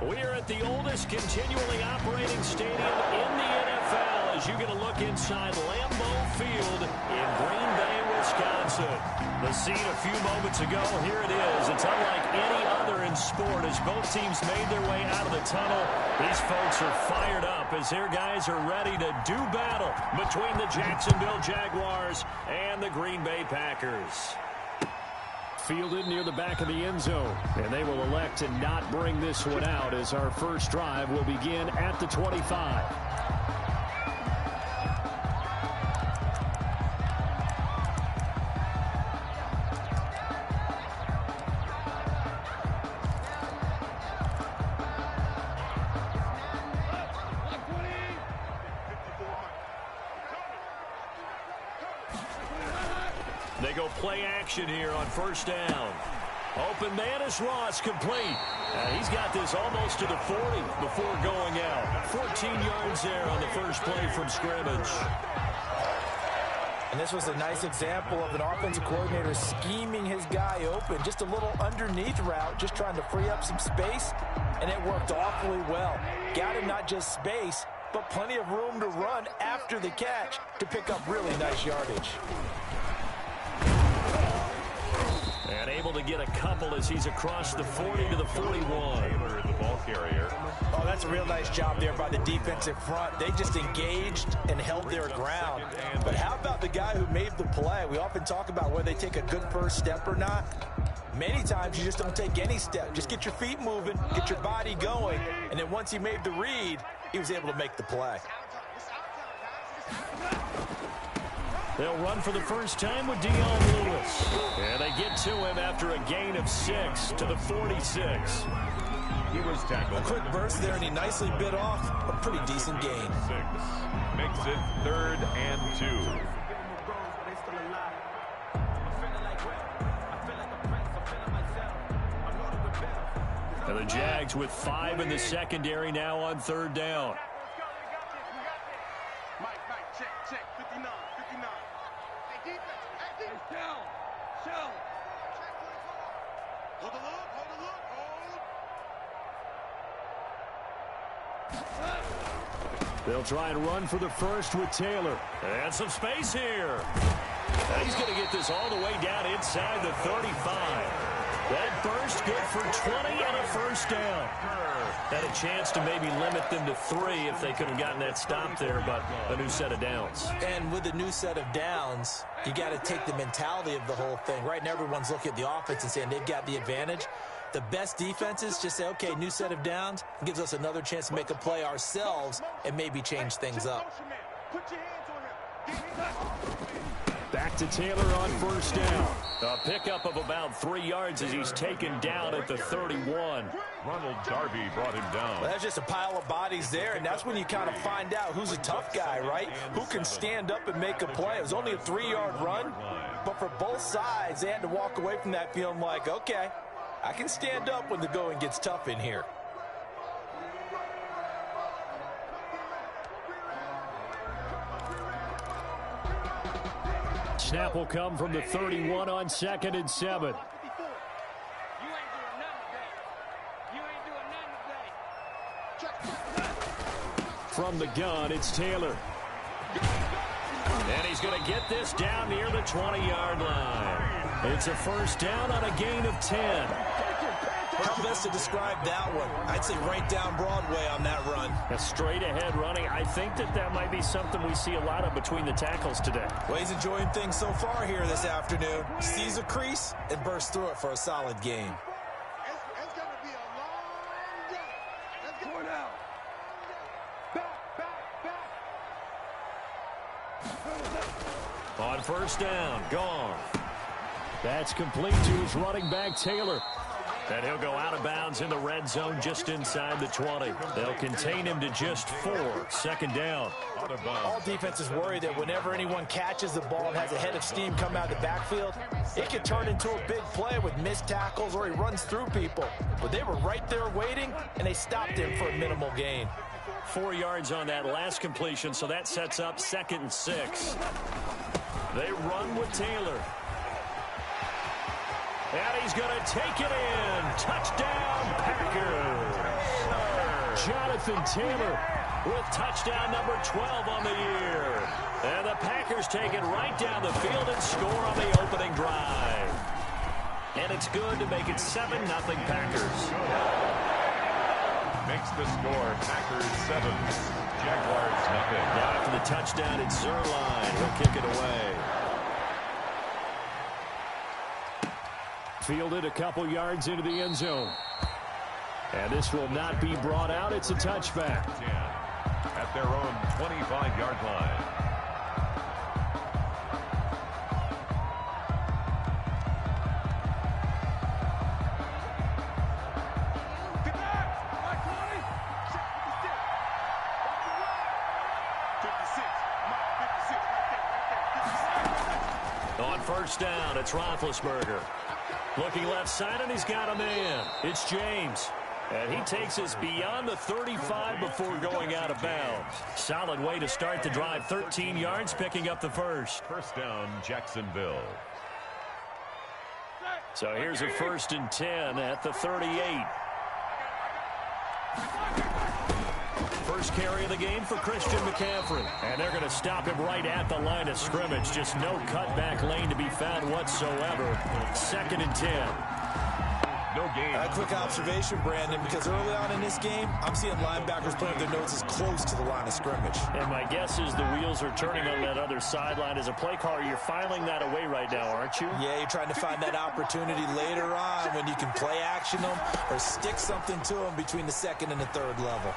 We are at the oldest continually operating stadium in the NFL as you get a look inside Lambeau Field in Green Bay, Wisconsin. The scene a few moments ago, here it is. It's unlike any other in sport as both teams made their way out of the tunnel. These folks are fired up as their guys are ready to do battle between the Jacksonville Jaguars and the Green Bay Packers. Fielded near the back of the end zone, and they will elect to not bring this one out as our first drive will begin at the 25. They go play action here on first down. Open man is Ross, complete. He's got this almost to the 40 before going out. 14 yards there on the first play from scrimmage. And this was a nice example of an offensive coordinator scheming his guy open. Just a little underneath route, just trying to free up some space, and it worked awfully well. Got him not just space, but plenty of room to run after the catch to pick up really nice yardage. And able to get a couple as he's across the 40 to the 41. Taylor, the ball carrier. Oh, that's a real nice job there by the defensive front. They just engaged and held their ground. But how about the guy who made the play? We often talk about whether they take a good first step or not. Many times you just don't take any step. Just get your feet moving, get your body going, and then once he made the read, he was able to make the play. They'll run for the first time with Dion Lewis. And they get to him after a gain of 6 to the 46. He was tackled. A quick burst there, and he nicely bit off a pretty decent gain. 6 makes it 3rd and 2. And the Jags with 5 in the secondary now on 3rd down. They'll try and run for the first with Taylor. And some space here. He's going to get this all the way down inside the 35. That burst good for 20 and a first down. Had a chance to maybe limit them to 3 if they could have gotten that stop there, but a new set of downs. And with a new set of downs, you got to take the mentality of the whole thing. Right now, everyone's looking at the offense and saying they've got the advantage. The best defenses just say, okay, new set of downs, gives us another chance to make a play ourselves and maybe change things up. Back to Taylor on first down. A pickup of about 3 yards as he's taken down at the 31. Ronald Darby brought him down. Well, that's just a pile of bodies there, and that's when you kind of find out who's a tough guy, right? Who can stand up and make a play. It was only a 3-yard run, but for both sides, they had to walk away from that feeling like, okay, I can stand up when the going gets tough in here. Snap will come from the 31 on 2nd and 7. From the gun, it's Taylor. And he's going to get this down near the 20-yard line. It's a first down on a gain of 10. How best to describe that one? I'd say right down Broadway on that run. A straight-ahead running. I think that might be something we see a lot of between the tackles today. Well, he's enjoying things so far here this afternoon. Sees a crease and bursts through it for a solid gain. It's going to be a long day. Let's go now. Back. On first down, gone. That's complete to his running back, Taylor. And he'll go out of bounds in the red zone just inside the 20. They'll contain him to just 4. 2nd down. All defenses worry that whenever anyone catches the ball and has a head of steam come out of the backfield, it can turn into a big play with missed tackles or he runs through people. But they were right there waiting, and they stopped him for a minimal gain. 4 yards on that last completion, so that sets up 2nd and 6. They run with Taylor. And he's going to take it in. Touchdown, Packers. Jonathan Taylor with touchdown number 12 on the year. And the Packers take it right down the field and score on the opening drive. And it's good to make it 7-0 Packers. Makes the score Packers 7, Jaguars nothing. Now after the touchdown, it's Zerline. He'll kick it away. Fielded a couple yards into the end zone. And this will not be brought out. It's a touchback. At their own 25-yard line. On first down, it's Roethlisberger. Looking left side, and he's got a man. It's James. And he takes us beyond the 35 before going out of bounds. Solid way to start the drive. 13 yards, picking up the first. First down, Jacksonville. So here's a 1st and 10 at the 38. First carry of the game for Christian McCaffrey. And they're going to stop him right at the line of scrimmage. Just no cutback lane to be found whatsoever. 2nd and 10. No gain. A quick observation, Brandon, because early on in this game, I'm seeing linebackers putting their noses close to the line of scrimmage. And my guess is the wheels are turning on that other sideline. As a play caller, you're filing that away right now, aren't you? Yeah, you're trying to find that opportunity later on when you can play action them or stick something to them between the 2nd and the 3rd level.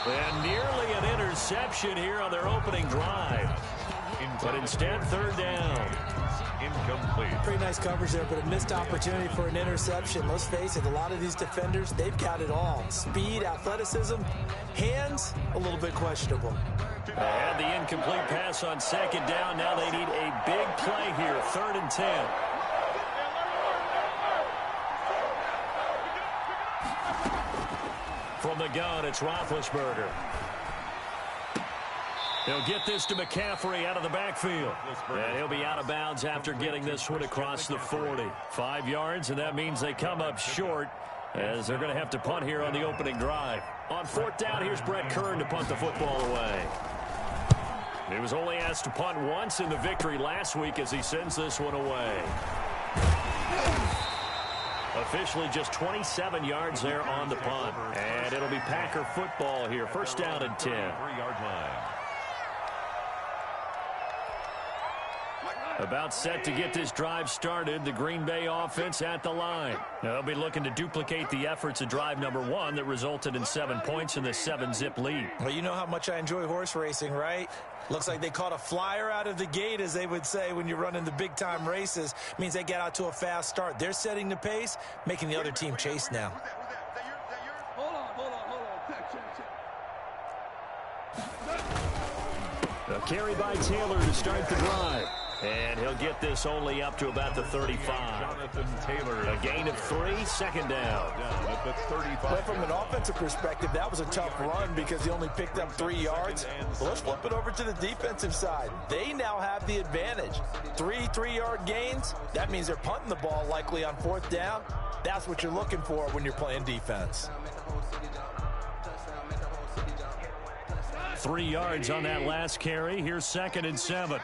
And nearly an interception here on their opening drive. But instead, 3rd down. Incomplete. Pretty nice coverage there, but a missed opportunity for an interception. Let's face it, a lot of these defenders, they've got it all. Speed, athleticism, hands, a little bit questionable. They had the incomplete pass on 2nd down. Now they need a big play here, 3rd and 10. From the gun, it's Roethlisberger. He'll get this to McCaffrey out of the backfield. And he'll be out of bounds after getting this one across the 40. 5 yards, and that means they come up short as they're going to have to punt here on the opening drive. On 4th down, here's Brett Kern to punt the football away. He was only asked to punt once in the victory last week as he sends this one away. Officially just 27 yards there on the punt. And it'll be Packer football here. 1st down and 10. 3-yard line. About set to get this drive started, the Green Bay offense at the line. They'll be looking to duplicate the efforts of drive number 1 that resulted in 7 points in the 7-zip lead. Well, you know how much I enjoy horse racing, right? Looks like they caught a flyer out of the gate, as they would say when you're running the big-time races. Means they get out to a fast start. They're setting the pace, making the other team chase now. A carry by Taylor to start the drive. And he'll get this only up to about the 35. Jonathan Taylor. A gain of 3, 2nd down. Down at the 35. But from an offensive perspective, that was a tough run because he only picked up 3 yards. Well, let's flip it over to the defensive side. They now have the advantage. 3-3-yard gains. That means they're punting the ball likely on 4th down. That's what you're looking for when you're playing defense. 3 yards on that last carry. Here's 2nd and 7.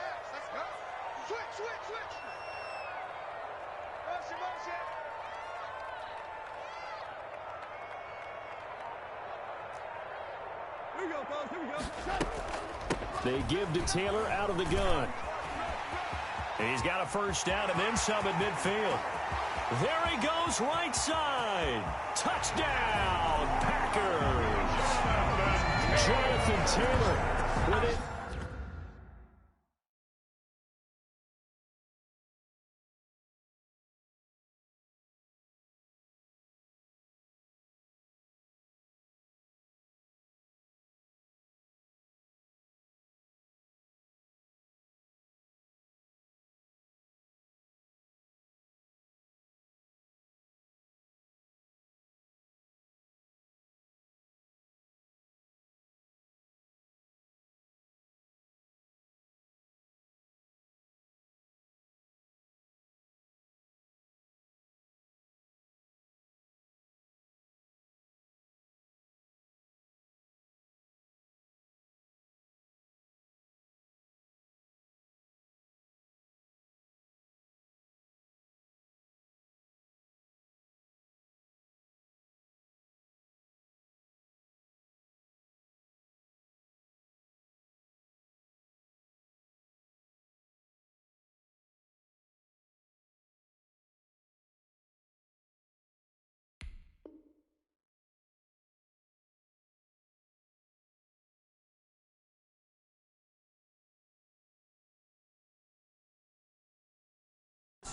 They give to Taylor out of the gun. He's got a 1st down and then some at midfield. There he goes, right side. Touchdown, Packers. Jonathan Taylor with it.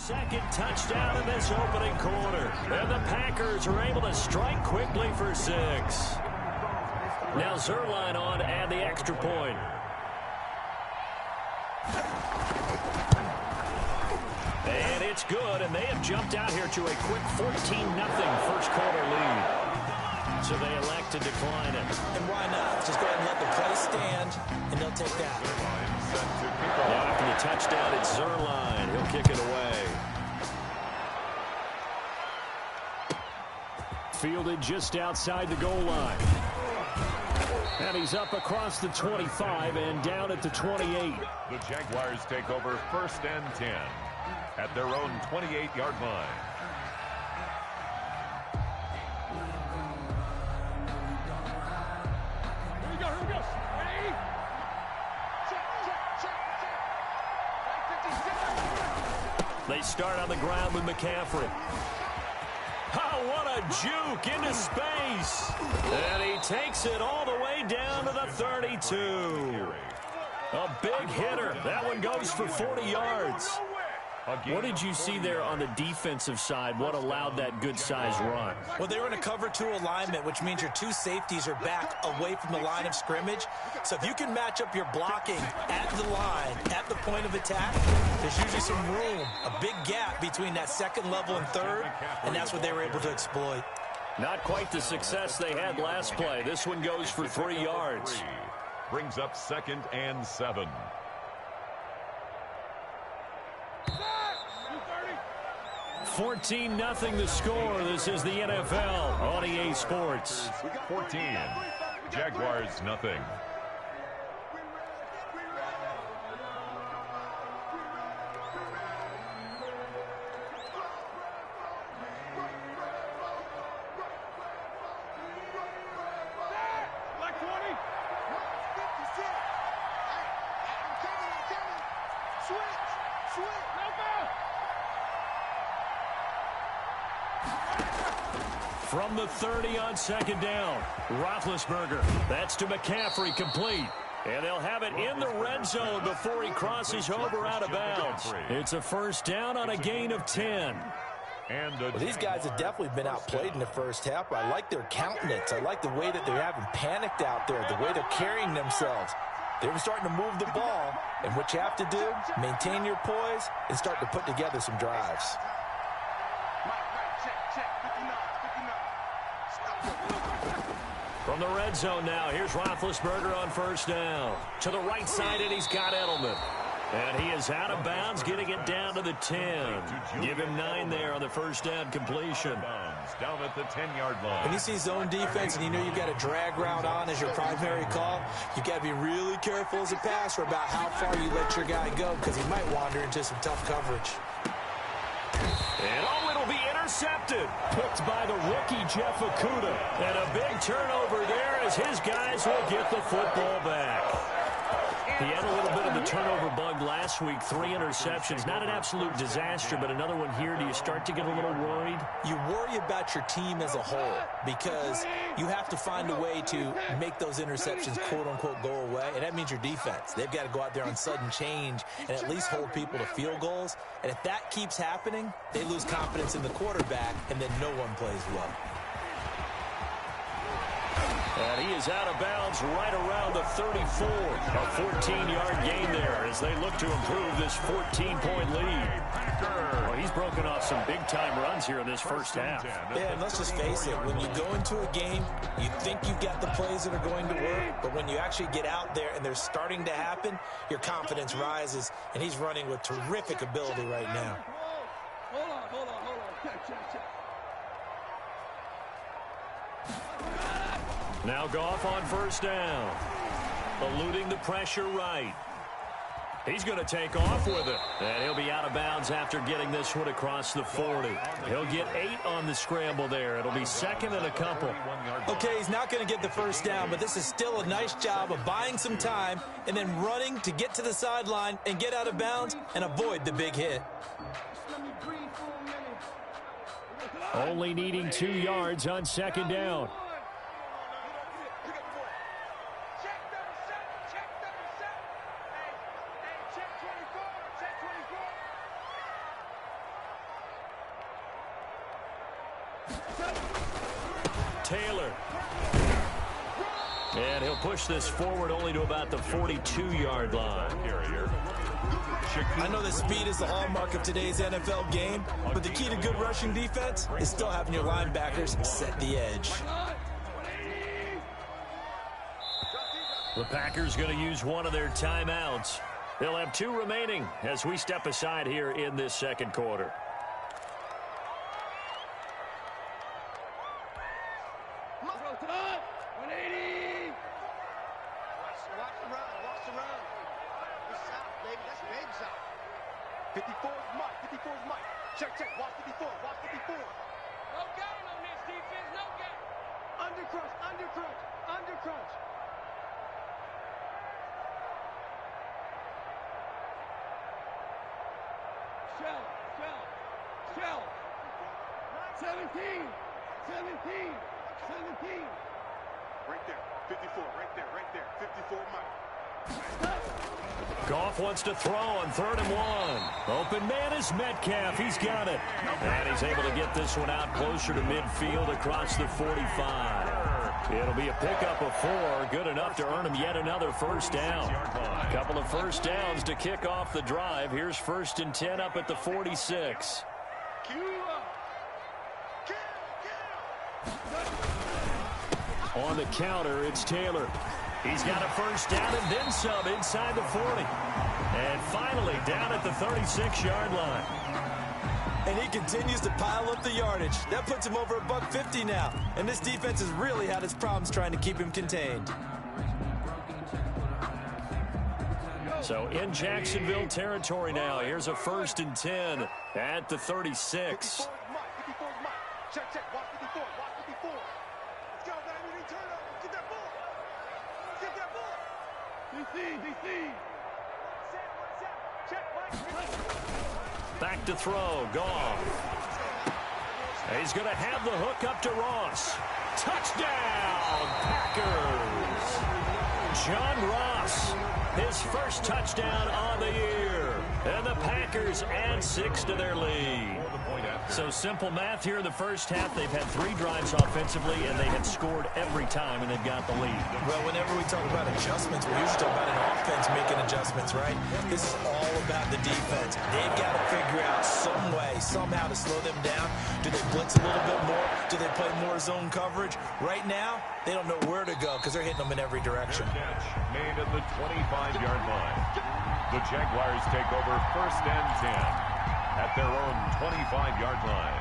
Second touchdown in this opening quarter. And the Packers are able to strike quickly for 6. Now Zerline on to add the extra point. And it's good, and they have jumped out here to a quick 14-0 first quarter lead. So they elect to decline it. And why not? Just go ahead and let the play stand, and they'll take that. Now after the touchdown, it's Zerline. He'll kick it away. Fielded just outside the goal line. And he's up across the 25 and down at the 28. The Jaguars take over 1st and 10 at their own 28-yard line. Here we go. Ready? Check. They start on the ground with McCaffrey. Oh, what a juke into space. And he takes it all the way down to the 32. A big hitter. That one goes for 40 yards. What did you see there on the defensive side? What allowed that good-sized run? Well, they were in a cover 2 alignment, which means your 2 safeties are back away from the line of scrimmage. So if you can match up your blocking at the line, at the point of attack, there's usually some room, a big gap between that second level and third, and that's what they were able to exploit. Not quite the success they had last play. This one goes for 3 yards. Brings up 2nd and 7. 14-0 the score. This is the NFL on EA Sports. 14. Jaguars nothing. Black 20. 56. I'm coming. Switch. No ball. From the 30 on 2nd down, Roethlisberger. That's to McCaffrey, complete. And they'll have it in the red zone before he crosses over out of bounds. It's a 1st down on a gain of 10. Well, these guys have definitely been outplayed in the first half. I like their countenance. I like the way that they're having panicked out there, the way they're carrying themselves. They were starting to move the ball, and what you have to do, maintain your poise and start to put together some drives. From the red zone now, here's Roethlisberger on 1st down. To the right side, and he's got Edelman. And he is out of bounds, getting it down to the 10. Give him 9 there on the 1st down completion. Down at the 10-yard line. When you see zone defense and you know you've got a drag route on as your primary call, you got to be really careful as a passer about how far you let your guy go because he might wander into some tough coverage. And oh, it'll be intercepted. Picked by the rookie Jeff Okudah. And a big turnover there as his guys will get the football back. He had a little bit of the turnover bug last week, 3 interceptions. Not an absolute disaster, but another one here. Do you start to get a little worried? You worry about your team as a whole because you have to find a way to make those interceptions, quote-unquote, go away, and that means your defense. They've got to go out there on sudden change and at least hold people to field goals. And if that keeps happening, they lose confidence in the quarterback, and then no one plays well. And he is out of bounds right around the 34. A 14-yard gain there as they look to improve this 14-point lead. Well, he's broken off some big-time runs here in this first half. Yeah, and let's just face it. When you go into a game, you think you've got the plays that are going to work, but when you actually get out there and they're starting to happen, your confidence rises, and he's running with terrific ability right now. Hold on. Check. Now Goff on 1st down. Eluding the pressure right. He's going to take off with it. And he'll be out of bounds after getting this one across the 40. He'll get 8 on the scramble there. It'll be 2nd and a couple. Okay, he's not going to get the 1st down, but this is still a nice job of buying some time and then running to get to the sideline and get out of bounds and avoid the big hit. Only needing 2 yards on 2nd down. Taylor. And he'll push this forward only to about the 42-yard line. I know that speed is the hallmark of today's NFL game, but the key to good rushing defense is still having your linebackers set the edge. The Packers going to use one of their timeouts. They'll have 2 remaining as we step aside here in this second quarter. Undercrunch. 17. Right there. 54. Right there. 54, Mike. Goff wants to throw on 3rd and 1. Open man is Metcalf. He's got it. And he's able to get this one out closer to midfield across the 45. It'll be a pickup of 4. Good enough to earn him yet another first down. A couple of first downs to kick off the drive. Here's 1st and 10 up at the 46. On the counter, it's Taylor. He's got a first down and then some inside the 40. And finally down at the 36-yard line. And he continues to pile up the yardage. That puts him over $150 now. And this defense has really had its problems trying to keep him contained. So in Jacksonville territory now. Here's a 1st and 10 at the 36. Check. Watch 54. Let's go, baby. Turn up. Get that ball. Get that ball. DC. Check. Back to throw. Goff. He's going to have the hook up to Ross. Touchdown, Packers. John Ross, his first touchdown on the year. And the Packers add 6 to their lead. So simple math here in the first half. They've had 3 drives offensively, and they had scored every time, and they've got the lead. Well, whenever we talk about adjustments, we usually talk about an offense making adjustments, right? This is all about the defense. They've got to figure out some way, somehow to slow them down. Do they blitz a little bit more? Do they play more zone coverage? Right now, they don't know where to go because they're hitting them in every direction. Catch made at the 25-yard line. The Jaguars take over 1st and 10. At their own 25-yard line.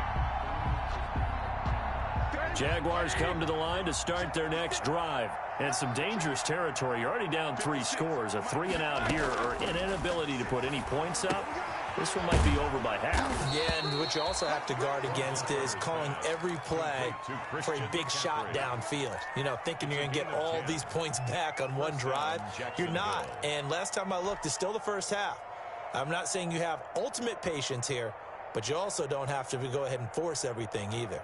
Jaguars come to the line to start their next drive. And some dangerous territory. You're already down 3 scores. A 3 and out here, or an inability to put any points up. This one might be over by half. Yeah, and what you also have to guard against is calling every play for a big shot downfield. You know, thinking you're going to get all these points back on one drive. You're not. And last time I looked, it's still the first half. I'm not saying you have ultimate patience here, but you also don't have to go ahead and force everything either.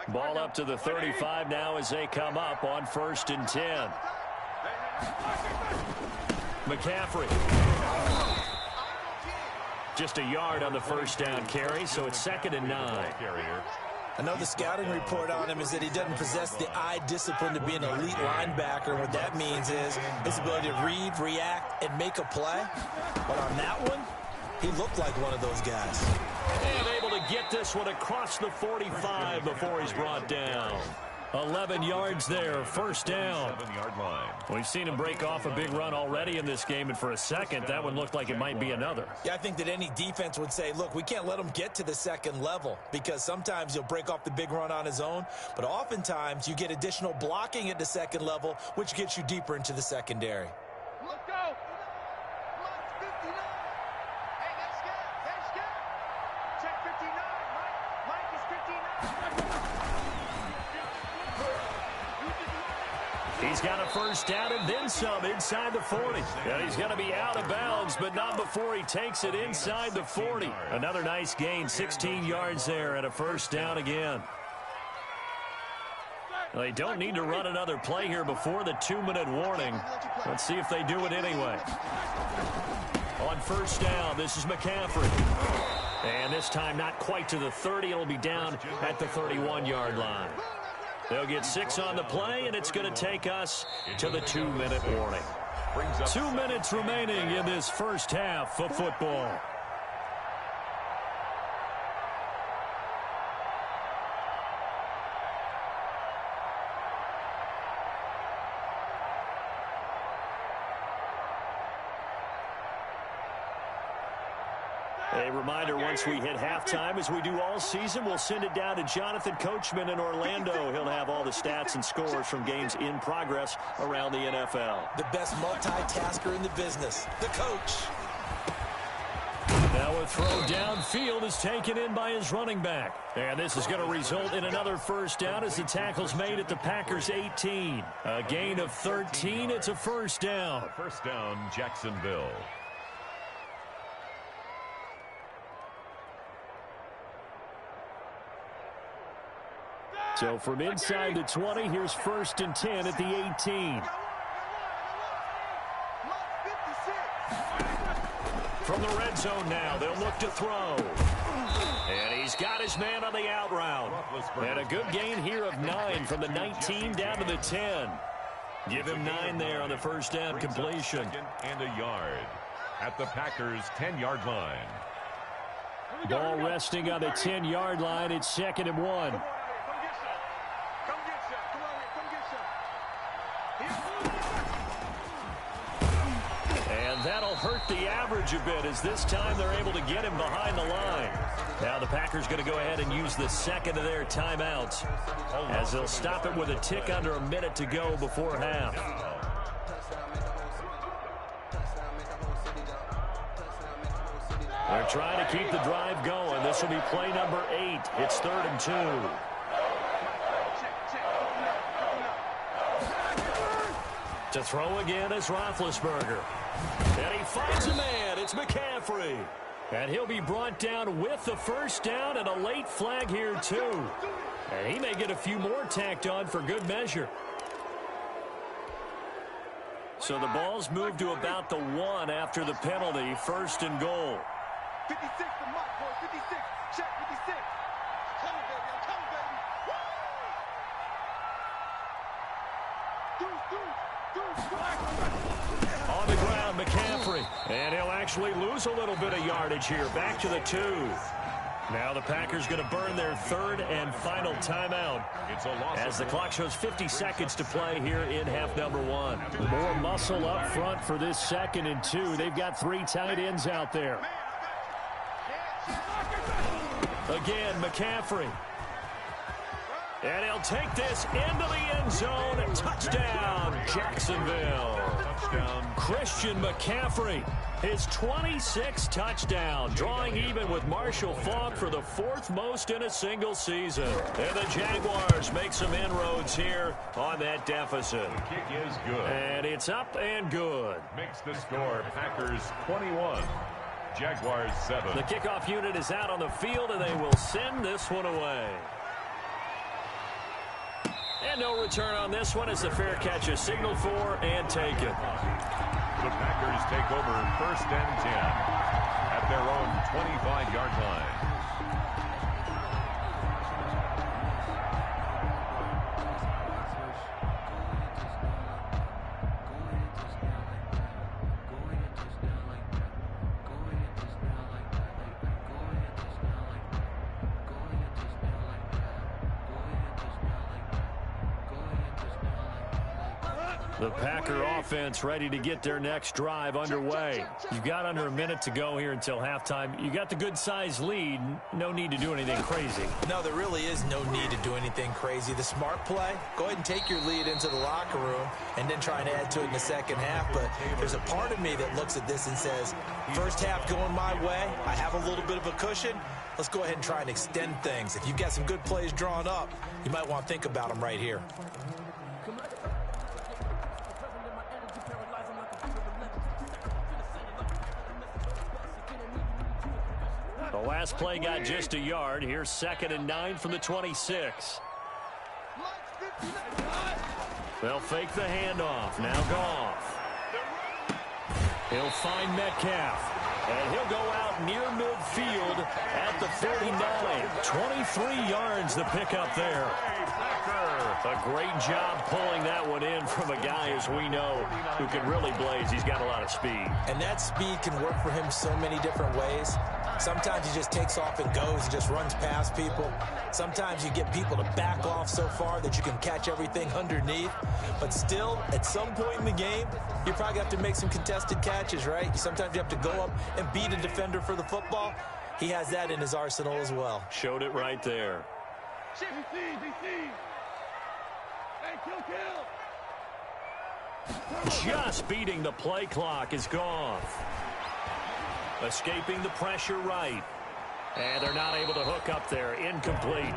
Ball up to the 35 now as they come up on 1st and 10. McCaffrey. Just a yard on the first down carry, so it's 2nd and 9. I know the scouting report on him is that he doesn't possess the eye discipline to be an elite linebacker. What that means is his ability to read, react, and make a play. But on that one, he looked like one of those guys. And able to get this one across the 45 before he's brought down. 11 yards there, first down. 7-yard line. We've seen him break off a big run already in this game, and for a second, that one looked like it might be another. Yeah, I think that any defense would say, look, we can't let him get to the second level because sometimes he'll break off the big run on his own, but oftentimes you get additional blocking at the second level, which gets you deeper into the secondary. Let's go. 59. Hey, that's good. Check 59. Mike is 59. He's got a first down and then some inside the 40. And he's going to be out of bounds, but not before he takes it inside the 40. Another nice gain, 16 yards there and a first down again. They don't need to run another play here before the 2-minute warning. Let's see if they do it anyway. On first down, this is McCaffrey. And this time not quite to the 30. It'll be down at the 31-yard line. They'll get 6 on the play, and it's going to take us to the 2-minute warning. 2 minutes remaining in this first half of football. A reminder, once we hit halftime, as we do all season, we'll send it down to Jonathan Coachman in Orlando. He'll have all the stats and scores from games in progress around the NFL. The best multitasker in the business, the coach. Now a throw downfield is taken in by his running back. And this is going to result in another first down as the tackle's made at the Packers' 18. A gain of 13. It's a first down. First down, Jacksonville. So from inside the 20, here's 1st and 10 at the 18. From the red zone now, they'll look to throw. And he's got his man on the out route. And a good gain here of 9 from the 19 down to the 10. Give him 9 there on the first down completion. And a yard at the Packers' 10-yard line. Ball resting on the 10-yard line. It's 2nd and 1. And that'll hurt the average a bit, as this time they're able to get him behind the line. Now the Packers going to go ahead and use the second of their timeouts, as they'll stop it with a tick under a minute to go before half. They're trying to keep the drive going. This will be play number 8. It's 3rd and 2. To throw again is Roethlisberger. And he finds a man. It's McCaffrey. And he'll be brought down with the first down, and a late flag here, too. And he may get a few more tacked on for good measure. So the ball's moved to about the 1 after the penalty. 1st and goal. 56 for Mike, boy. 56. Check 56. Come on, baby. I'm coming, baby. On the ground, McCaffrey. And he'll actually lose a little bit of yardage here. Back to the 2. Now the Packers going to burn their 3rd and final timeout, as the clock shows 50 seconds to play here in half number 1. More muscle up front for this 2nd and 2. They've got 3 tight ends out there. Again, McCaffrey. And he'll take this into the end zone. Touchdown, Jacksonville. Touchdown, Christian McCaffrey. His 26th touchdown, drawing even with Marshall Faulk for the 4th most in a single season. And the Jaguars make some inroads here on that deficit. The kick is good. And it's up and good. Makes the score Packers 21, Jaguars 7. The kickoff unit is out on the field, and they will send this one away. And no return on this one, as the fair catch is signaled for and taken. The Packers take over 1st and 10 at their own 25-yard line. The Packer offense ready to get their next drive underway. You've got under a minute to go here until halftime. You got the good-sized lead. No need to do anything crazy. No, there really is no need to do anything crazy. The smart play, go ahead and take your lead into the locker room and then try and add to it in the second half. But there's a part of me that looks at this and says, first half going my way, I have a little bit of a cushion. Let's go ahead and try and extend things. If you've got some good plays drawn up, you might want to think about them right here. The last play got just a yard. Here's 2nd and 9 from the 26. They'll fake the handoff. Now Goff. He'll find Metcalf. And he'll go out near midfield at the 39. 23 yards the pickup there. A great job pulling that one in from a guy, as we know, who can really blaze. He's got a lot of speed. And that speed can work for him so many different ways. Sometimes he just takes off and goes and just runs past people. Sometimes you get people to back off so far that you can catch everything underneath. But still, at some point in the game, you probably have to make some contested catches, right? Sometimes you have to go up and beat a defender for the football. He has that in his arsenal as well. Showed it right there. DC. Hey, kill. Just beating the play clock is gone. Escaping the pressure right. And they're not able to hook up there. Incomplete.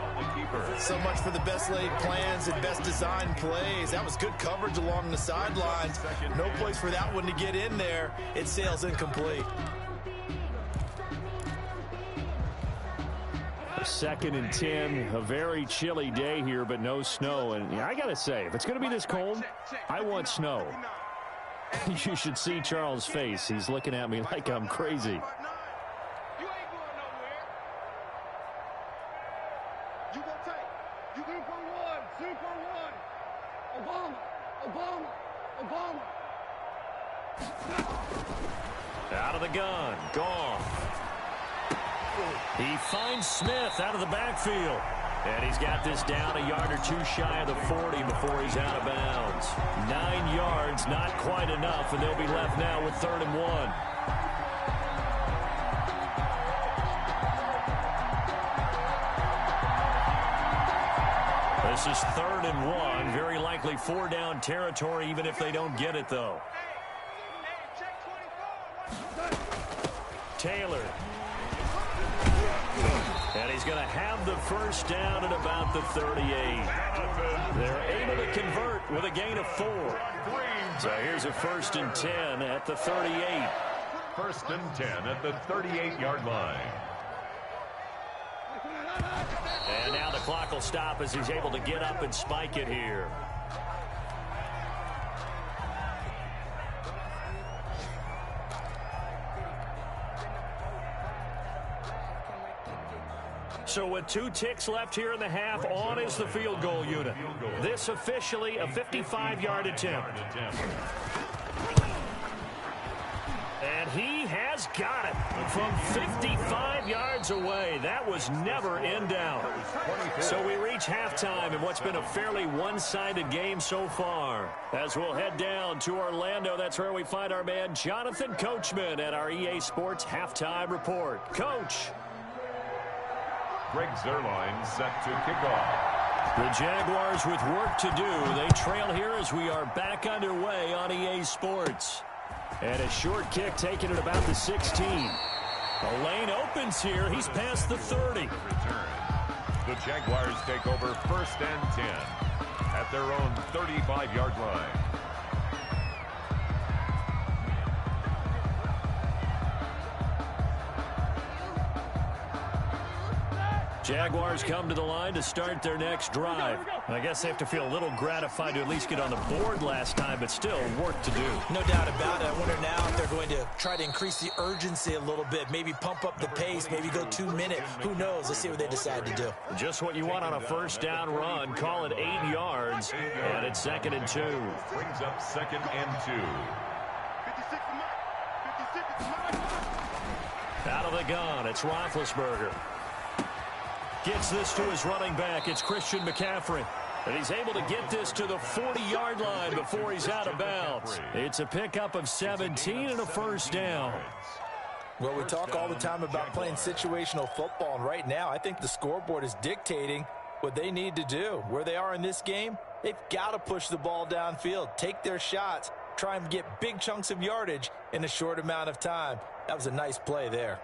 So much for the best laid plans and best designed plays. That was good coverage along the sidelines. No place for that one to get in there. It sails incomplete. 2nd and 10. A very chilly day here, but no snow. And I got to say, if it's going to be this cold, I want snow. You should see Charles' face. He's looking at me like I'm crazy. You ain't going nowhere. You gonna take. You Super one. Obama. Out of the gun. Gone. He finds Smith out of the backfield. And he's got this down a yard or two shy of the 40 before he's out of bounds. 9 yards, not quite enough, and they'll be left now with 3rd and 1. This is 3rd and 1. Very likely 4-down territory, even if they don't get it, though. Taylor. And he's going to have the first down at about the 38. They're able to convert with a gain of 4. So here's a 1st and 10 at the 38. 1st and 10 at the 38-yard line. And now the clock will stop as he's able to get up and spike it here. So with 2 ticks left here in the half, on is the field goal unit. This officially a 55-yard attempt. And he has got it from 55 yards away. That was never in doubt. So we reach halftime in what's been a fairly one-sided game so far. As we'll head down to Orlando, that's where we find our man Jonathan Coachman at our EA Sports Halftime Report. Coach. Greg Zuerlein set to kick off. The Jaguars with work to do. They trail here as we are back underway on EA Sports. And a short kick taken at about the 16. The lane opens here. He's past the 30. The Jaguars take over 1st and 10 at their own 35-yard line. Jaguars come to the line to start their next drive. I guess they have to feel a little gratified to at least get on the board last time, but still work to do. No doubt about it. I wonder now if they're going to try to increase the urgency a little bit, maybe pump up the pace, maybe go 2-minute. Who knows? Let's see what they decide to do. Just what you want on a 1st down run. Call it 8 yards, and it's 2nd and 2. Brings up 2nd and 2. 56 Out of the gun, it's Roethlisberger. Gets this to his running back. It's Christian McCaffrey. And he's able to get this to the 40-yard line before he's out of bounds. It's a pickup of 17 and a 1st down. Well, we talk all the time about playing situational football, and right now I think the scoreboard is dictating what they need to do. Where they are in this game, they've got to push the ball downfield, take their shots, try and get big chunks of yardage in a short amount of time. That was a nice play there.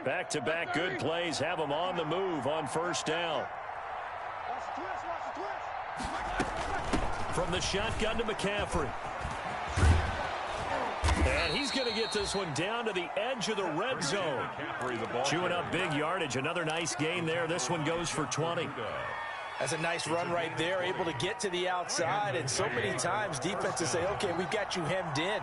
Back-to-back good plays have them on the move on 1st down. From the shotgun to McCaffrey. And he's going to get this one down to the edge of the red zone. Chewing up big yardage. Another nice gain there. This one goes for 20. That's a nice run right there, able to get to the outside, and so many times defenses say, okay, we've got you hemmed in.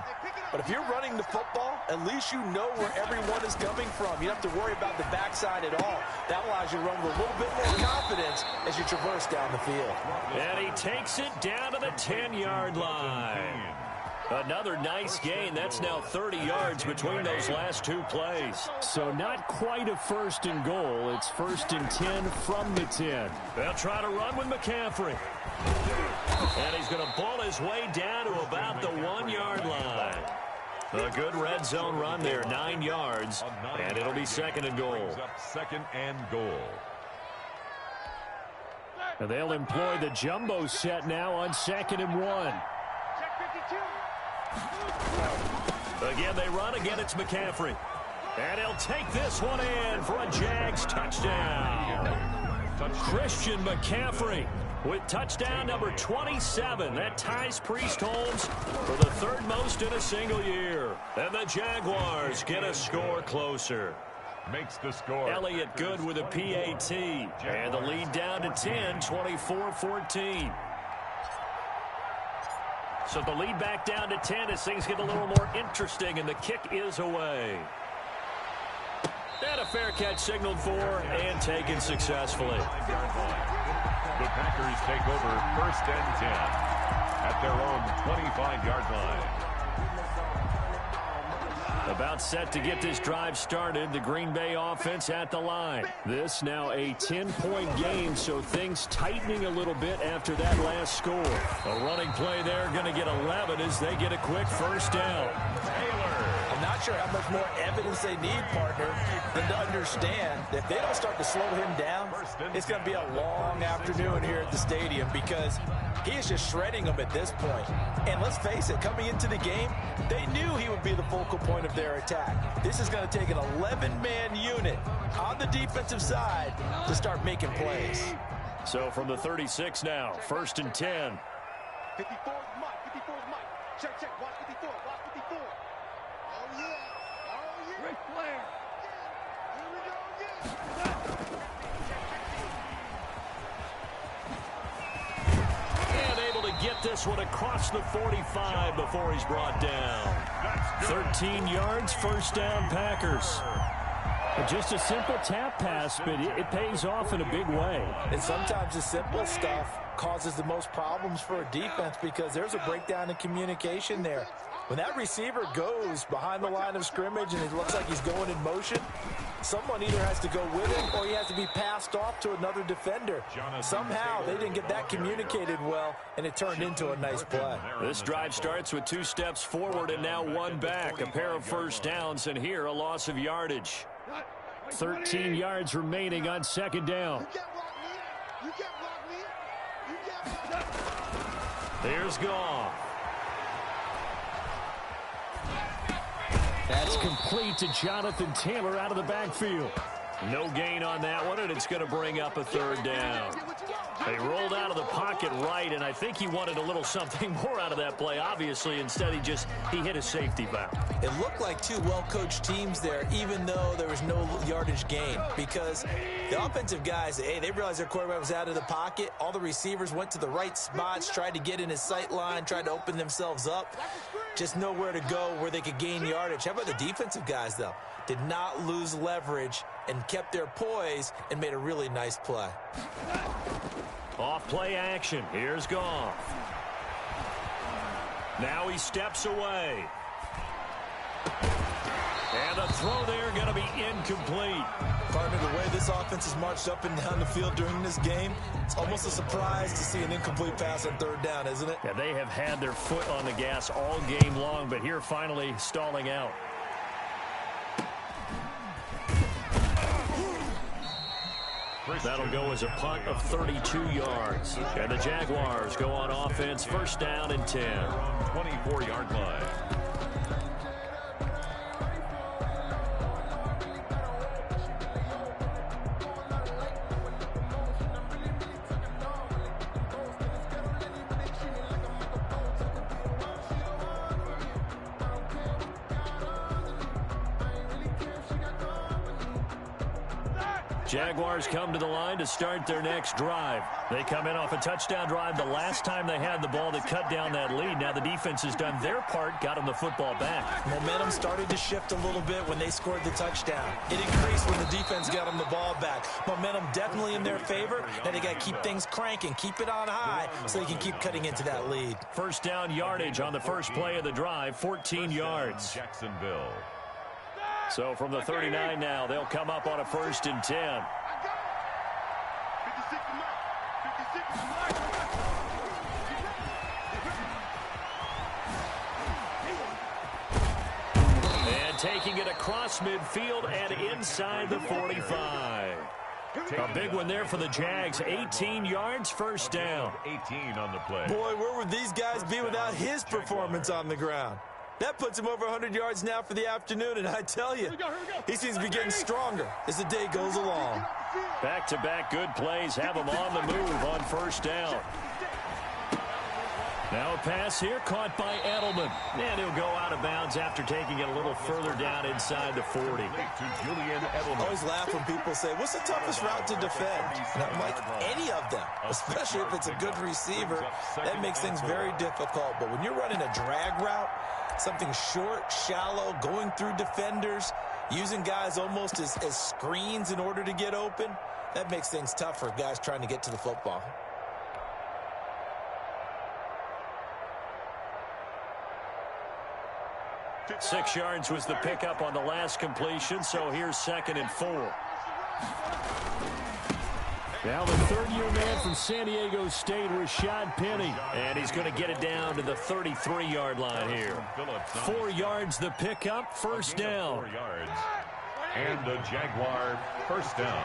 But if you're running the football, at least you know where everyone is coming from. You don't have to worry about the backside at all. That allows you to run with a little bit more confidence as you traverse down the field. And he takes it down to the 10-yard line. Another nice gain. That's now 30 yards between those last two plays. So not quite a first and goal. It's first and 10 from the 10. They'll try to run with McCaffrey. And he's going to ball his way down to about the 1-yard line. A good red zone run there, 9 yards. And it'll be second and goal. Second and goal. And they'll employ the jumbo set now on 2nd and 1. Again, they run. Again, it's McCaffrey. And he'll take this one in for a Jags touchdown. Christian McCaffrey with touchdown number 27. That ties Priest Holmes for the third most in a single year. And the Jaguars get a score closer. Makes the score. Elliott Good with a PAT. And the lead down to 10, 24-14. So the lead back down to 10 as things get a little more interesting, and the kick is away. And a fair catch signaled for and taken successfully. The Packers take over first and 10 at their own 25-yard line. About set to get this drive started. The Green Bay offense at the line. This now a 10-point game, so things tightening a little bit after that last score. A running play there, going to get 11 as they get a quick first down. I'm not sure how much more evidence they need, partner, than to understand that if they don't start to slow him down, it's going to be a long afternoon here at the stadium because he is just shredding them at this point. And let's face it, coming into the game, they knew he would be the focal point of their attack. This is going to take an 11-man unit on the defensive side to start making plays. So from the 36 now, first and 10. 54 is Mike. 54 is Mike. Check, check. Watch 54. Watch 54. Oh, yeah. Oh, yeah. Ric Flair. Here we go again. And able to get this one across the 45 before he's brought down. 13 yards, first down, Packers. Just a simple tap pass, but it pays off in a big way. And sometimes the simple stuff causes the most problems for a defense because there's a breakdown in communication there. When that receiver goes behind the line of scrimmage and it looks like he's going in motion, someone either has to go with him or he has to be passed off to another defender. Somehow they didn't get that communicated well, and it turned into a nice play. This drive starts with 2 steps forward and now 1 back. A pair of first downs, and here a loss of yardage. 13 yards remaining on 2nd down. Here's Goff. That's complete to Jonathan Taylor out of the backfield. No gain on that one, and it's going to bring up a 3rd down. They rolled out of the pocket right, and I think he wanted a little something more out of that play. Obviously, instead he hit a safety valve. It looked like 2 well-coached teams there, even though there was no yardage gain, because the offensive guys, hey, they realized their quarterback was out of the pocket. All the receivers went to the right spots, tried to get in his sight line, tried to open themselves up. Just nowhere to go where they could gain yardage. How about the defensive guys, though? Did not lose leverage and kept their poise and made a really nice play. Off play action. Here's Goff. Now he steps away. And the throw there going to be incomplete. Partner, the way this offense has marched up and down the field during this game, it's almost a surprise to see an incomplete pass on 3rd down, isn't it? Yeah, they have had their foot on the gas all game long, but here finally stalling out. That'll go as a punt of 32 yards. And the Jaguars go on offense, first down and 10. 24-yard line. Jaguars come to the line to start their next drive. They come in off a touchdown drive the last time they had the ball that cut down that lead. Now the defense has done their part, got them the football back. Momentum started to shift a little bit when they scored the touchdown. It increased when the defense got them the ball back. Momentum definitely in their favor. Now they got to keep things cranking, keep it on high so they can keep cutting into that lead. First down yardage on the first play of the drive, 14 yards. Jacksonville. So from the 39 now, they'll come up on a 1st and 10. And taking it across midfield and inside the 45. A big one there for the Jags. 18 yards, first down. 18 on the play. Boy, where would these guys be without his performance on the ground? That puts him over 100 yards now for the afternoon, and I tell you, he seems to be getting stronger as the day goes along. Back-to-back good plays have him on the move on first down. Now a pass here caught by Edelman. And he'll go out of bounds after taking it a little further down inside the 40. To Julian Edelman. I always laugh when people say, what's the toughest route to defend? And I'm like, any of them, especially if it's a good receiver. That makes things very difficult. But when you're running a drag route, something short, shallow, going through defenders, using guys almost as screens in order to get open, that makes things tough for guys trying to get to the football. Six yards was the pickup on the last completion, so here's 2nd and 4. Now the third-year man from San Diego State, Rashad Penny. And he's going to get it down to the 33-yard line here. 4 yards the pickup, first down. 4 yards. And the Jaguar first down.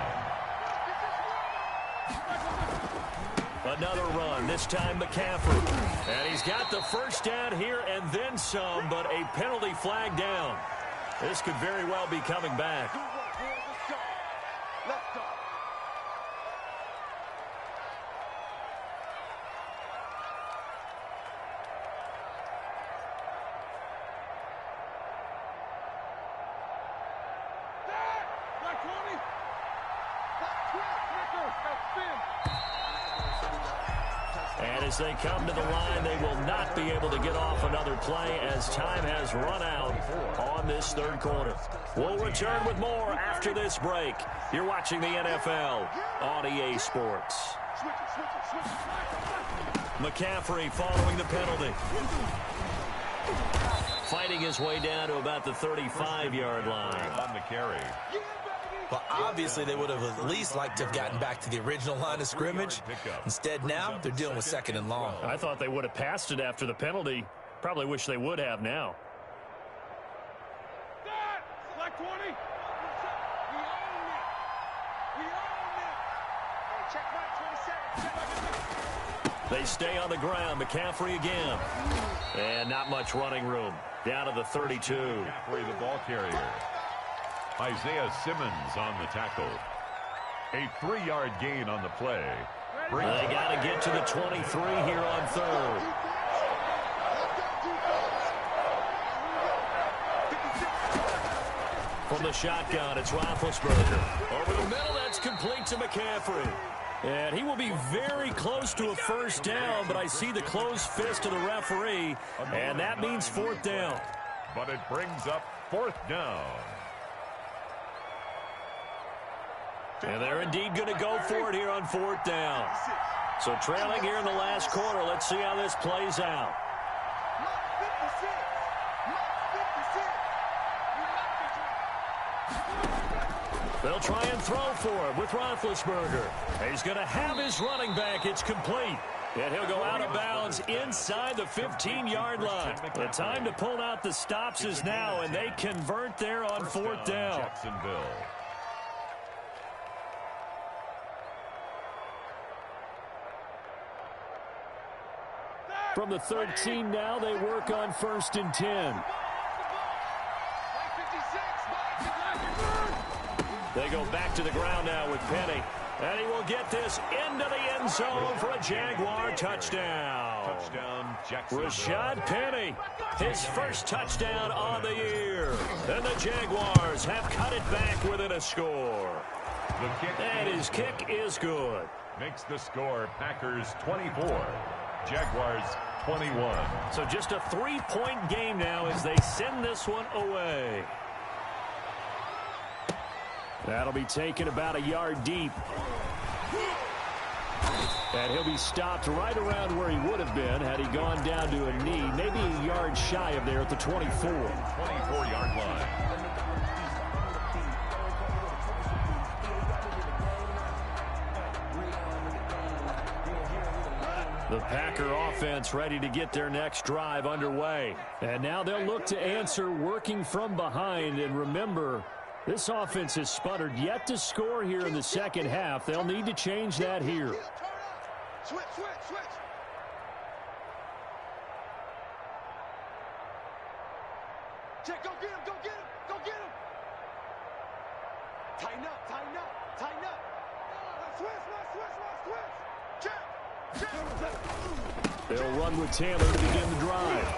Another run, this time McCaffrey. And he's got the first down here and then some, but a penalty flag down. This could very well be coming back. And as they come to the line, they will not be able to get off another play as time has run out on this third quarter. We'll return with more after this break. You're watching the NFL on EA Sports. McCaffrey following the penalty. Fighting his way down to about the 35-yard line. On the carry. Well, obviously, they would have at least liked to have gotten back to the original line of scrimmage. Instead, now, they're dealing with 2nd and long. I thought they would have passed it after the penalty. Probably wish they would have now. Select 20. They stay on the ground. McCaffrey again. And not much running room. Down to the 32. McCaffrey, the ball carrier. Isaiah Simmons on the tackle. A 3-yard gain on the play. They got to get to the 23 here on third. From the shotgun, it's Roethlisberger. Over the middle, that's complete to McCaffrey. And he will be very close to a first down, but I see the closed fist of the referee, and that means 4th down. But it brings up 4th down. And they're indeed going to go for it here on 4th down. So trailing here in the last quarter. Let's see how this plays out. They'll try and throw for it with Roethlisberger. He's going to have his running back. It's complete. And he'll go out of bounds inside the 15-yard line. The time to pull out the stops is now, and they convert there on 4th down. Jacksonville. From the 13 now, they work on 1st and 10. They go back to the ground now with Penny. And he will get this into the end zone for a Jaguar touchdown. Touchdown, Jacksonville. Rashad Penny, his first touchdown on the year. And the Jaguars have cut it back within a score. The kick And his kick is good. makes the score Packers 24, Jaguars 21. So just a 3-point game now as they send this one away. That'll be taken about a yard deep. And he'll be stopped right around where he would have been had he gone down to a knee, maybe a yard shy of there at the 24. 24-yard line. The Packer offense ready to get their next drive underway. And now they'll look to answer working from behind. And remember, this offense has sputtered yet to score here in the second half. They'll need to change that here. Switch, switch, switch. Check, go get him, go get him, go get him. Tighten up, tighten up, tighten up. Switch, switch. Check. They'll run with Taylor to begin the drive.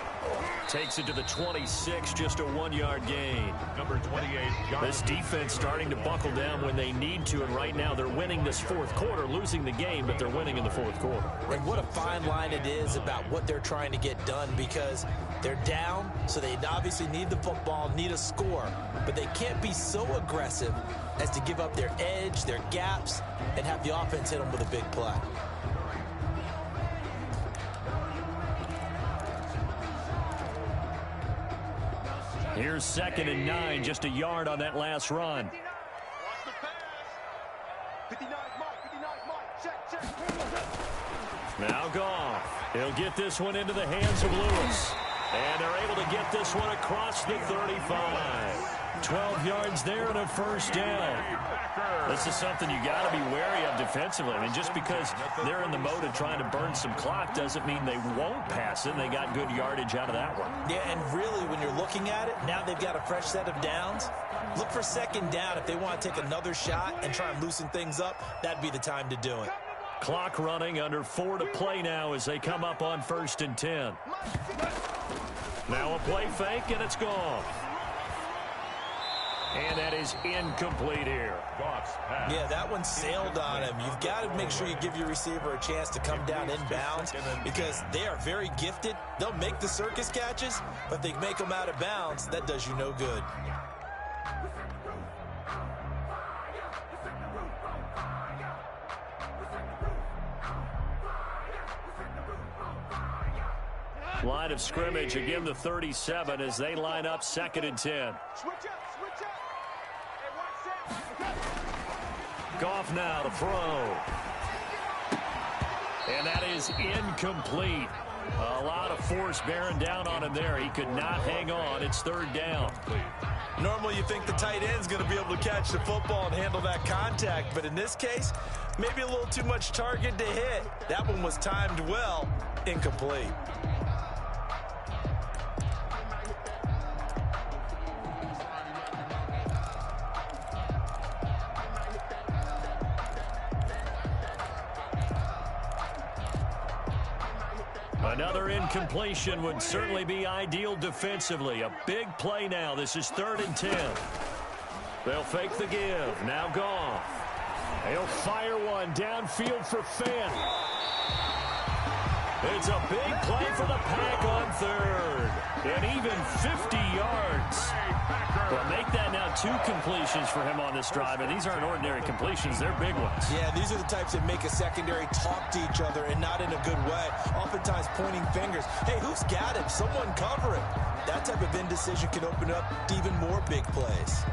Takes it to the 26, just a 1-yard gain. Number 28, John. This defense starting to buckle down when they need to, and right now they're winning this fourth quarter, losing the game, but they're winning in the fourth quarter. And what a fine line it is about what they're trying to get done, because they're down, so they obviously need the football, need a score, but they can't be so aggressive as to give up their edge, their gaps, and have the offense hit them with a big play. Here's 2nd and 9, just a yard on that last run. Watch the pass. 59 Mike, check. Now Goff. He'll get this one into the hands of Lewis. And they're able to get this one across the 35. 12 yards there and a first down. This is something you got to be wary of defensively. I mean, just because they're in the mode of trying to burn some clock doesn't mean they won't pass it. They got good yardage out of that one. Yeah, and really, when you're looking at it, now they've got a fresh set of downs. Look for 2nd down. If they want to take another shot and try and loosen things up, that'd be the time to do it. Clock running, under 4 to play now as they come up on 1st and 10. Now a play fake, and it's gone. And that is incomplete here. Yeah, that one sailed on him. You've got to make sure you give your receiver a chance to come down inbounds, because they are very gifted. They'll make the circus catches, but if they make them out of bounds, that does you no good. Line of scrimmage, again the 37 as they line up 2nd and 10. Switch up, switch up. Hey, watch that. Goff now to throw. And that is incomplete. A lot of force bearing down on him there. He could not hang on. It's 3rd down. Normally you think the tight end's going to be able to catch the football and handle that contact, but in this case, maybe a little too much target to hit. That one was timed well, incomplete. Another incompletion would certainly be ideal defensively. A big play now. This is 3rd and 10. They'll fake the give. Now Goff. He'll fire one downfield for Finn. It's a big play for the Pack on 3rd. And even 50 yards. Well, make that now 2 completions for him on this drive. And these aren't ordinary completions. They're big ones. Yeah, these are the types that make a secondary talk to each other, and not in a good way. Oftentimes pointing fingers. Hey, who's got him? Someone cover it. That type of indecision can open up to even more big plays.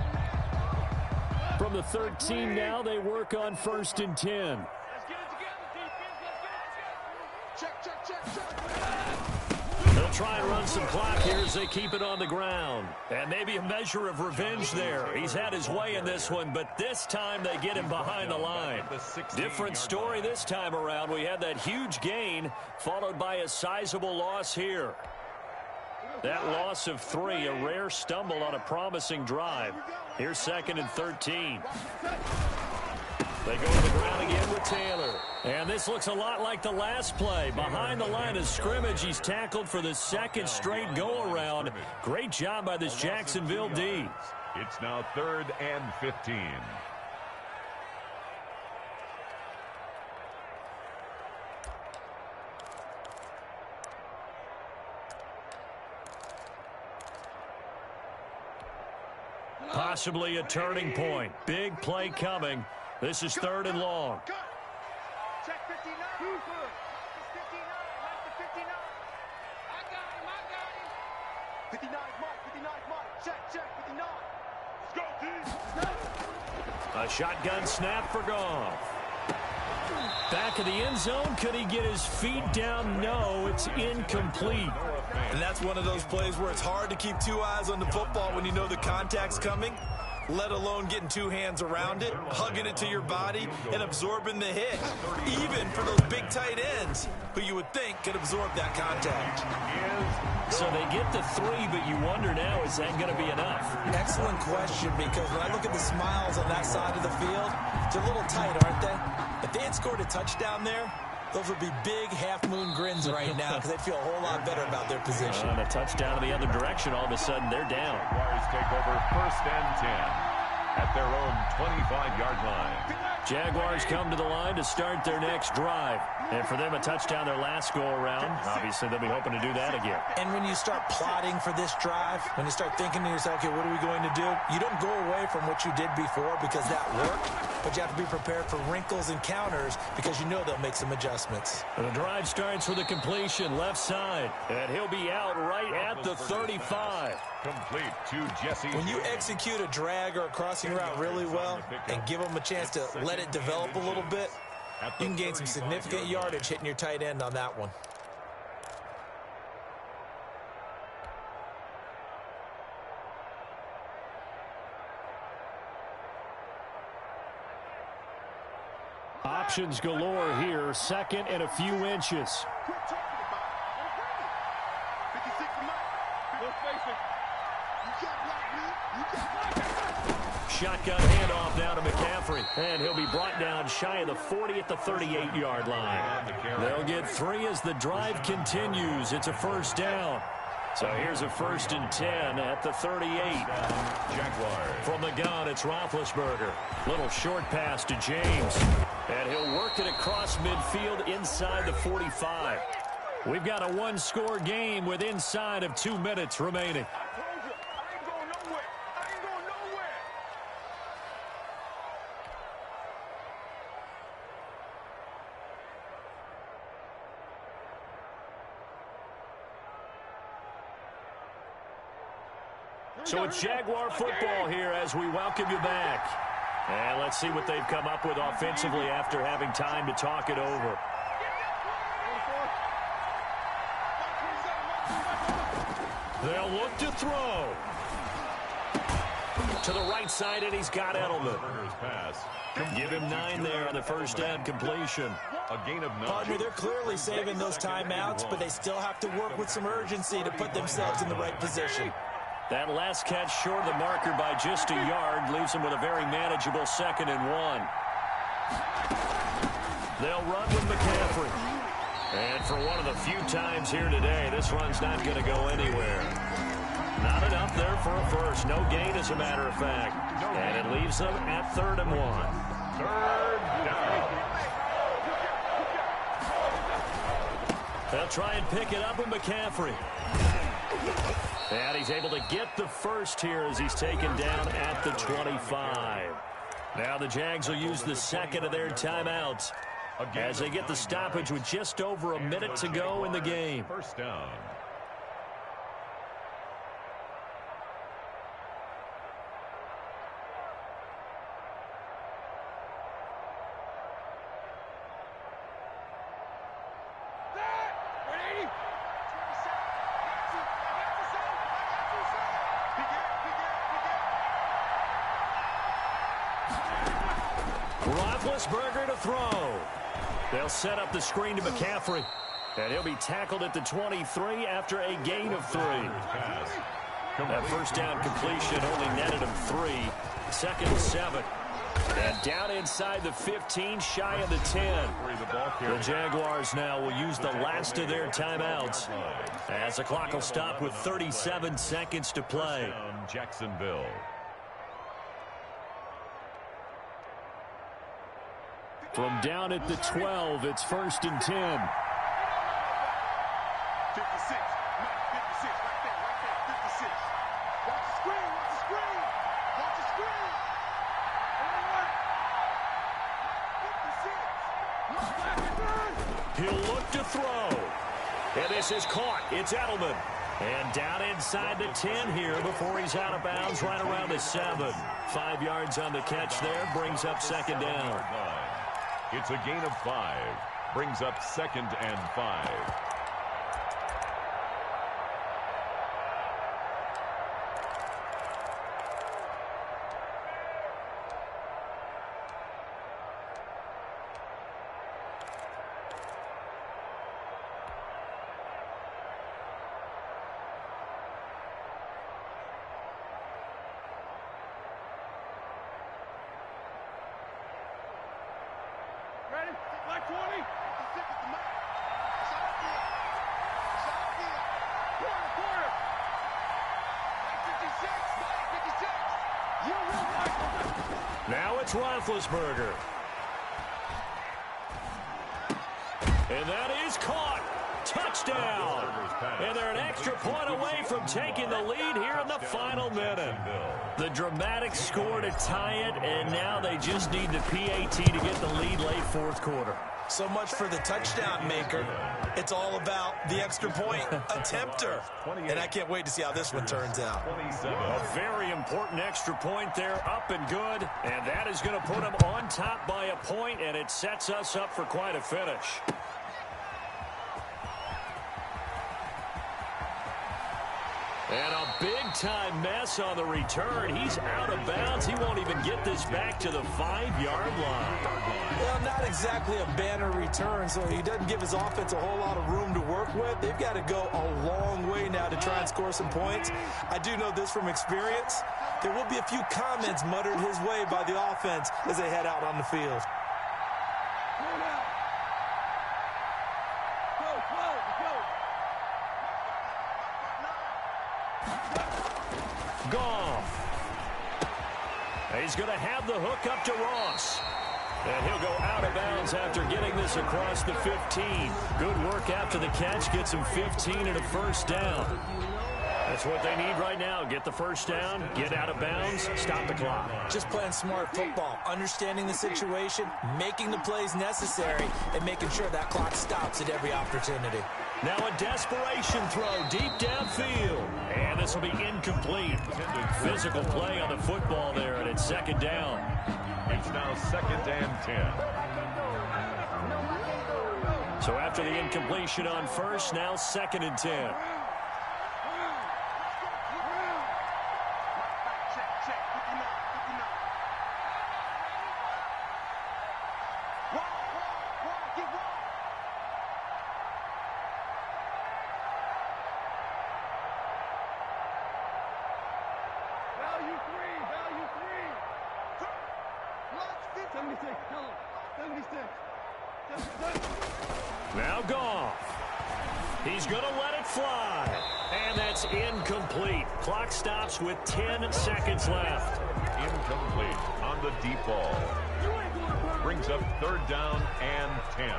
From the 13 now, they work on 1st and 10. Let's get it together, defense. Let's go. Check. They'll try and run some clock here as they keep it on the ground. And maybe a measure of revenge there. He's had his way in this one, but this time they get him behind the line. Different story this time around. We had that huge gain followed by a sizable loss here. That loss of 3, a rare stumble on a promising drive. Here's 2nd and 13. They go to the ground again with Taylor. And this looks a lot like the last play. Behind the line of scrimmage, he's tackled for the 2nd straight go-around. Great job by this Jacksonville D. It's now 3rd and 15. Possibly a turning point. Big play coming. This is 3rd and long. Check 59. It's 59. Mike to 59. I got him. 59 is Mike. 59 is Mike. Check. 59. Let's go, team. A shotgun snap for Goff. Back of the end zone. Could he get his feet down? No, it's incomplete. And that's one of those plays where it's hard to keep two eyes on the football when you know the contact's coming, let alone getting two hands around it, hugging it to your body, and absorbing the hit, even for those big tight ends who you would think could absorb that contact. So they get the 3, but you wonder now, is that going to be enough? Excellent question, because when I look at the smiles on that side of the field, they're a little tight, aren't they? If they had scored a touchdown there, those would be big half-moon grins right now because they'd feel a whole lot better about their position. And a touchdown in the other direction, all of a sudden they're down. Jaguars take over 1st and 10 at their own 25-yard line. Jaguars come to the line to start their next drive. And for them, a touchdown their last go-around. Obviously, they'll be hoping to do that again. And when you start plotting for this drive, when you start thinking to yourself, okay, what are we going to do? You don't go away from what you did before because that worked, but you have to be prepared for wrinkles and counters because you know they'll make some adjustments. And the drive starts with a completion left side, and he'll be out right at the 35. Complete to Jesse. When you execute a drag or a crossing route really well and give them a chance to let it develop a little bit, you can gain some significant yardage hitting your tight end on that one. Options galore here, 2nd and a few inches. Quit talking about it. 56 to Mike. Let's face it. You got black, man. You got black. Shotgun handoff now to McCaffrey. And he'll be brought down shy of the 40 at the 38-yard line. They'll get 3 as the drive continues. It's a 1st down. So here's a 1st and 10 at the 38. Jaguars. From the gun, it's Roethlisberger. Little short pass to James. And he'll work it across midfield inside the 45. We've got a 1-score game with inside of 2 minutes remaining. So it's Jaguar football here as we welcome you back. And let's see what they've come up with offensively after having time to talk it over. They'll look to throw. To the right side, and he's got Edelman. Give him 9 there on the 1st down completion. A gain of 9. Partner, they're clearly saving those timeouts, but they still have to work with some urgency to put themselves in the right position. That last catch short of the marker by just a yard leaves them with a very manageable 2nd and 1. They'll run with McCaffrey. And for one of the few times here today, this run's not going to go anywhere. Not enough there for a first. No gain, as a matter of fact. And it leaves them at 3rd and 1. 3rd down. They'll try and pick it up with McCaffrey. And he's able to get the first here as he's taken down at the 25. Now the Jags will use the 2nd of their timeouts as they get the stoppage with just over a minute to go in the game. 1st down. Roethlisberger to throw. They'll set up the screen to McCaffrey. And he'll be tackled at the 23 after a gain of 3. That 1st down completion only netted him 3. 2nd and 7. And down inside the 15, shy of the 10. The Jaguars now will use the last of their timeouts as the clock will stop with 37 seconds to play. Jacksonville. From down at the 12, it's 1st and 10. 56. Mike, 56. Right there, right there. 56. Watch the screen. Watch the screen. He'll look to throw. And this is caught. It's Edelman. And down inside the 10 here before he's out of bounds right around the 7. 5 yards on the catch there. Brings up second down. It's a gain of 5. Brings up 2nd and 5. Ready? Like 20. 56 is the mark. Shot here. Shot here. Quarter. Like 56. Like 56. You will like. Now it's Roethlisberger. And that is caught. Touchdown. And they're an extra point away from taking the lead here in the final minute. The dramatic score to tie it, and now they just need the PAT to get the lead late fourth quarter. So much for the touchdown maker. It's all about the extra point attempter. And I can't wait to see how this one turns out. A very important extra point there, up and good. And that is going to put them on top by a point, and it sets us up for quite a finish. And a big-time mess on the return. He's out of bounds. He won't even get this back to the 5-yard line. Well, not exactly a banner return, so he doesn't give his offense a whole lot of room to work with. They've got to go a long way now to try and score some points. I do know this from experience. There will be a few comments muttered his way by the offense as they head out on the field. Goff. He's going to have the hook up to Ross. And he'll go out of bounds after getting this across the 15. Good work after the catch. Gets him 15 and a first down. That's what they need right now. Get the first down, get out of bounds, stop the clock. Just playing smart football, understanding the situation, making the plays necessary, and making sure that clock stops at every opportunity. Now a desperation throw deep downfield. And this will be incomplete. Physical play on the football there, and it's second down. It's now 2nd and 10. So after the incompletion on first, now 2nd and 10. Now Goff. He's going to let it fly. And that's incomplete. Clock stops with 10 seconds left. Incomplete on the deep ball. Brings up 3rd down and 10.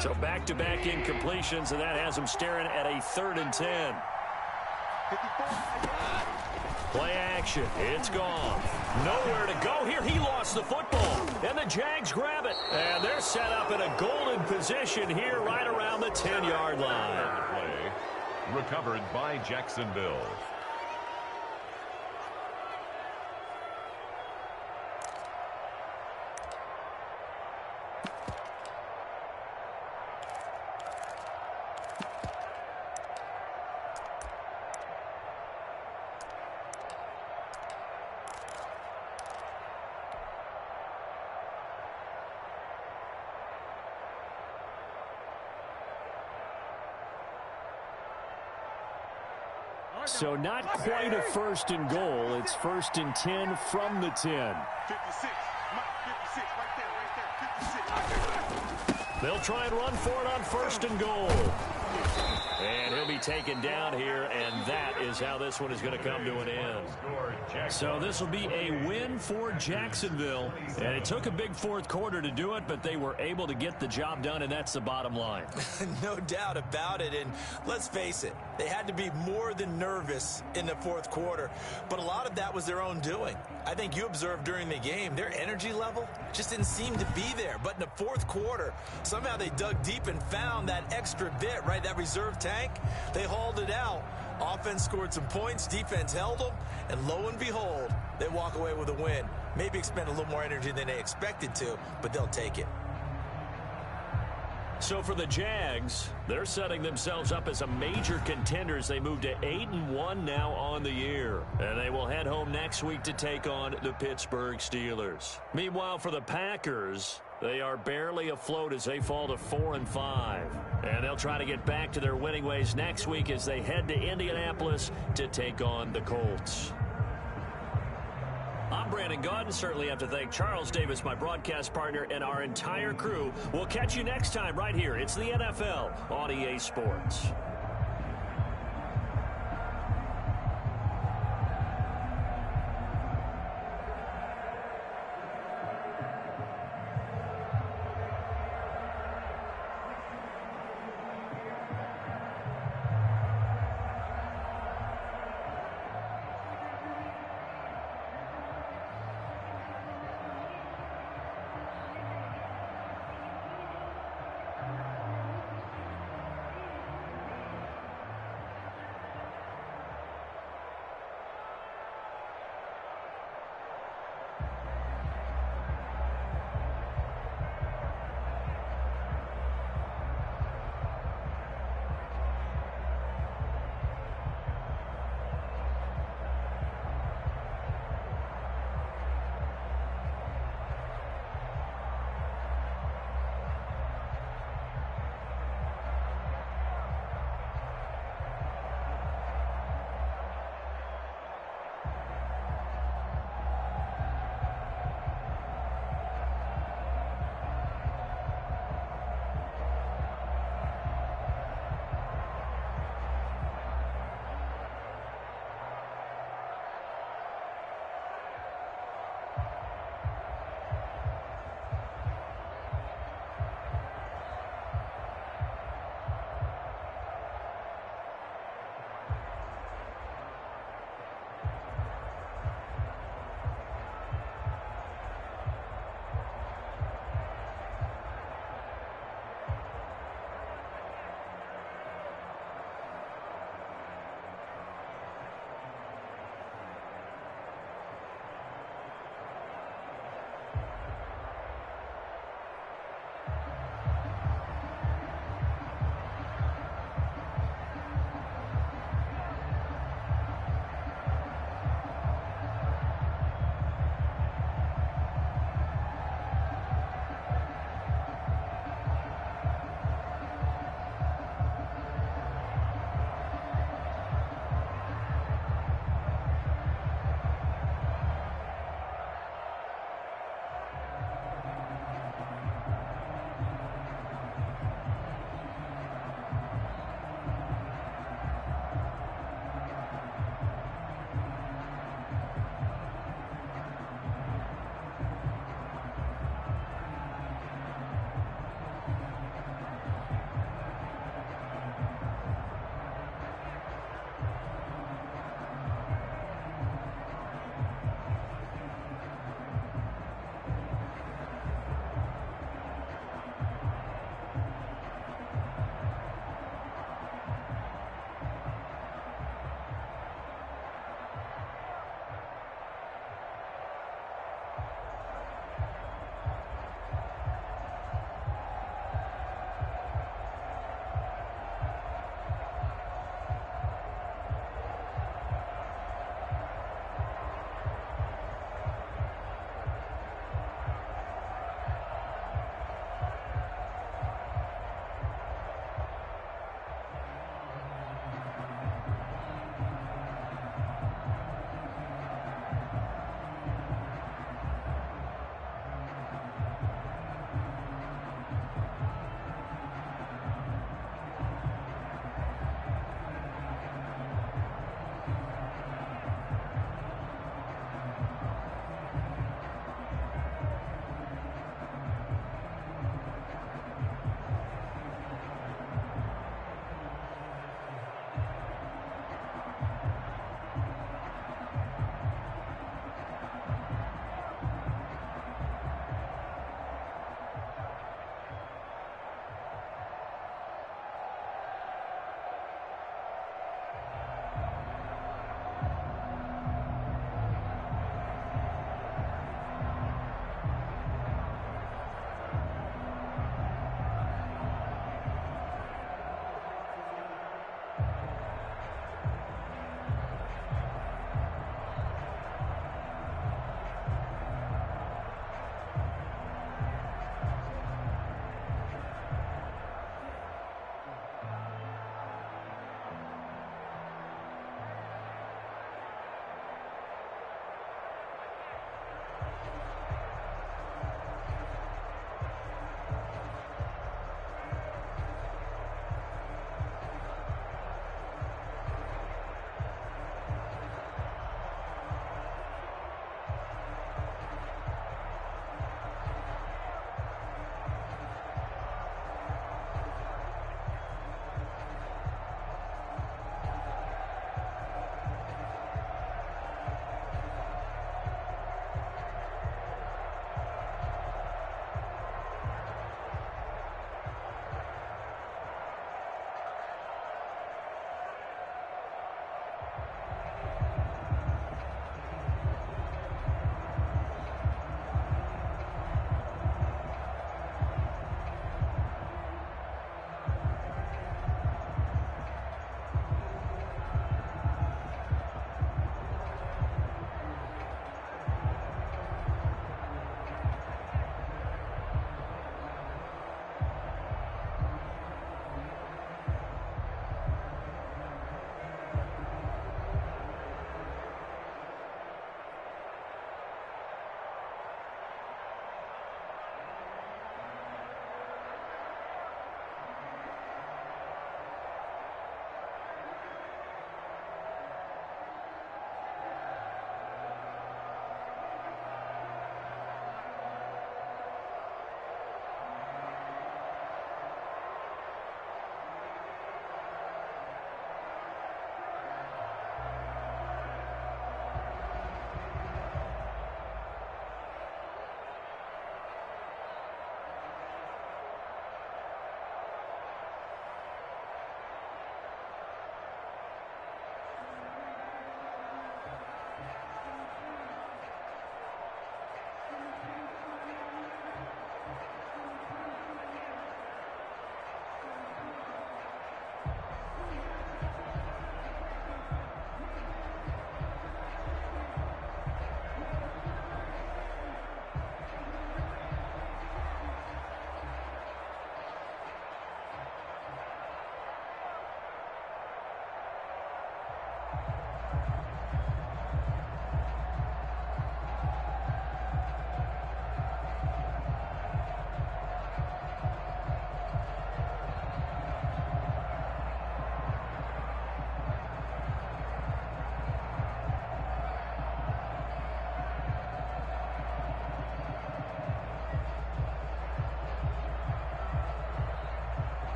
So back-to-back incompletions, and that has him staring at a 3rd and 10. Play action. It's gone. Nowhere to go here. He lost the football. And the Jags grab it. And they're set up in a golden position here right around the 10-yard line. Play recovered by Jacksonville. So not quite a 1st and goal. It's 1st and 10 from the 10. 56. Mike, 56. Right there. 56. They'll try and run for it on 1st and goal. And he'll be taken down here, and that is how this one is going to come to an end. So this will be a win for Jacksonville. And it took a big fourth quarter to do it, but they were able to get the job done, and that's the bottom line. No doubt about it. And let's face it, they had to be more than nervous in the fourth quarter. But a lot of that was their own doing. I think you observed during the game, their energy level just didn't seem to be there. But in the fourth quarter, Somehow they dug deep and found that extra bit, right? That reserve tank. They hauled it out. Offense scored some points. Defense held them. And lo and behold, they walk away with a win. Maybe expend a little more energy than they expected to, but they'll take it. So for the Jags, they're setting themselves up as a major contender as they move to 8-1 now on the year. And they will head home next week to take on the Pittsburgh Steelers. Meanwhile, for the Packers, they are barely afloat as they fall to 4-5. And they'll try to get back to their winning ways next week as they head to Indianapolis to take on the Colts. I'm Brandon Gaudin. Certainly have to thank Charles Davis, my broadcast partner, and our entire crew. We'll catch you next time right here. It's the NFL on EA Sports.